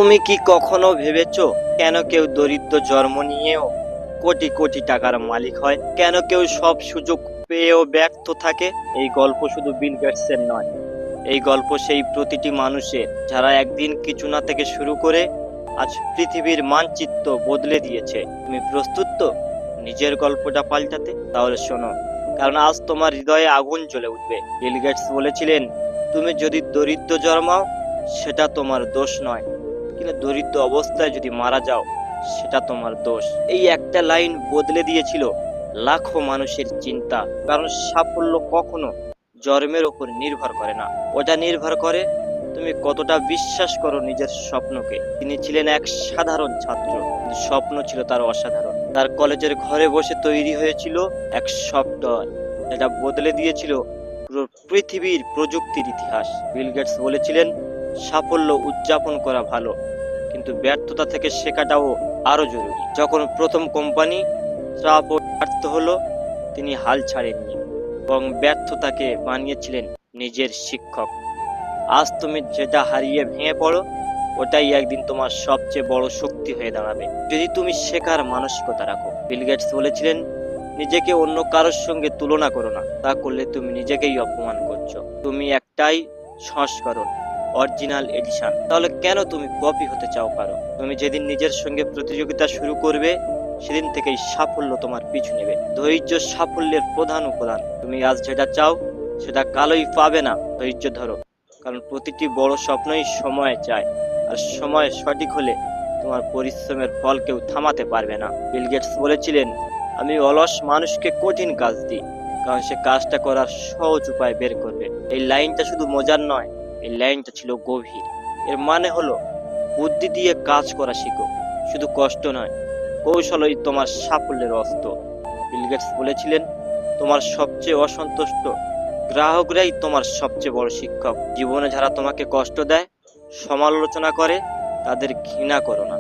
তুমি কি কখনো ভেবেছো কেন কেউ দরিদ্র জন্ম নিয়েও কোটি কোটি টাকার মালিক হয়? কেন কেউ সব সুযোগ পেয়েও ব্যর্থ থাকে? এই গল্প শুধু বিল গেটসের নয়, এই গল্প সেই প্রতিটি মানুষের যারা একদিন কিছু না থেকে শুরু করে আজ পৃথিবীর মানচিত্র বদলে দিয়েছে। তুমি প্রস্তুত তো নিজের গল্পটা পাল্টাতে? তাহলে শোনো, কারণ আজ তোমার হৃদয়ে আগুন জ্বলে উঠবে। বিল গেটস বলেছিলেন, তুমি যদি দরিদ্র জন্মাও সেটা তোমার দোষ নয়, কিন্তু দরিদ্র অবস্থায় যদি মারা যাও সেটা তোমার দোষ। এই একটা লাইন বদলে দিয়েছিল লাখো মানুষের চিন্তা। কারণ সাফল্য কখনো জন্মের ওপর নির্ভর করে না, ওটা নির্ভর করে তুমি কতটা বিশ্বাস করো নিজের স্বপ্নকে। তিনি ছিলেন এক সাধারণ ছাত্র, কিন্তু স্বপ্ন ছিল তার অসাধারণ। তার কলেজের ঘরে বসে তৈরি হয়েছিল এক সফটওয়্যার যেটা বদলে দিয়েছিল পুরো পৃথিবীর প্রযুক্তির ইতিহাস। বিল গেটস বলেছিলেন, সাফল্য উদযাপন করা ভালো, কিন্তু ব্যর্থতা থেকে শেখাটাও আরো জরুরি। যখন প্রথম কোম্পানি ব্যর্থ হলো, তিনি হাল ছাড়েননি, এবং ব্যর্থতাকে বানিয়েছিলেন নিজের শিক্ষক। আজ তুমি যেটা হারিয়ে ভেঙে পড়ো, ওটাই একদিন তোমার সবচেয়ে বড় শক্তি হয়ে দাঁড়াবে, যদি তুমি শেখার মানসিকতা রাখো। বিল গেটস বলেছিলেন, নিজেকে অন্য কারোর সঙ্গে তুলনা করো না, তা করলে তুমি নিজেকেই অপমান করছো। তুমি একটাই সংস্করণ, অরিজিনাল এডিশন। তাহলে কেন তুমি কপি হতে চাও কারো? তুমি যেদিন নিজের সঙ্গে প্রতিযোগিতা শুরু করবে, সেদিন থেকেই সাফল্য তোমার পিছু নেবে। ধৈর্য সাফল্যের প্রধান উপাদান। তুমি আজ যেটা চাও সেটা কালই পাবে না। ধৈর্য ধরো, কারণ প্রতিটি বড় স্বপ্নই সময় চায়, আর সময় সঠিক হলে তোমার পরিশ্রমের ফল কেউ থামাতে পারবে না। বিল গেটস বলেছিলেন, আমি অলস মানুষকে কঠিন কাজ দিই, কারণ সে কাজটা করার সহজ উপায় বের করবে। এই লাইনটা শুধু মজার নয়, এই লাইনটা ছিল গভীর। এর মানে হলো, বুদ্ধি দিয়ে কাজ করা শিখো, শুধু কষ্ট নয়, কৌশলই তোমার সাফল্যের অস্ত্র। বিল গেটস বলেছিলেন, তোমার সবচেয়ে অসন্তুষ্ট গ্রাহকরাই তোমার সবচেয়ে বড় শিক্ষক। জীবনে যারা তোমাকে কষ্ট দেয়, সমালোচনা করে, তাদের ঘৃণা করো না,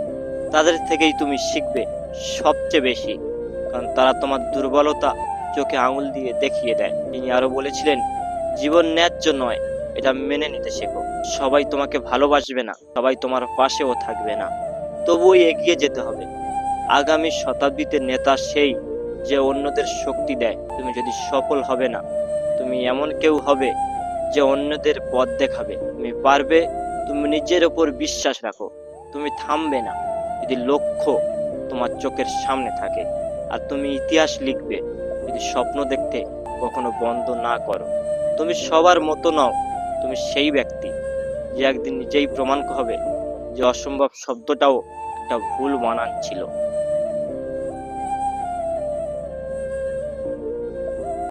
তাদের থেকেই তুমি শিখবে সবচেয়ে বেশি, কারণ তারা তোমার দুর্বলতা চোখে আঙুল দিয়ে দেখিয়ে দেয়। তিনি আরো বলেছিলেন, জীবন ন্যায্য নয়, এটা মেনে নিতে শেখো। সবাই তোমাকে ভালোবাসবে না, সবাই তোমার পাশেও থাকবে না, তবুও এগিয়ে যেতে হবে। আগামী শতাব্দীতে নেতা সেই যে অন্যদের শক্তি দেয়। তুমি যদি সফল হবে না, তুমি এমন কেউ হবে যে অন্যদের পথ দেখাবে। তুমি পারবে, তুমি নিজের ওপর বিশ্বাস রাখো, তুমি থামবে না যদি লক্ষ্য তোমার চোখের সামনে থাকে। আর তুমি ইতিহাস লিখবে যদি স্বপ্ন দেখতে কখনো বন্ধ না করো। তুমি সবার মতো নও, তুমি সেই ব্যক্তি যে একদিন নিজেই প্রমাণ হবে যে অসম্ভব শব্দটাও একটা ভুল বানান ছিল।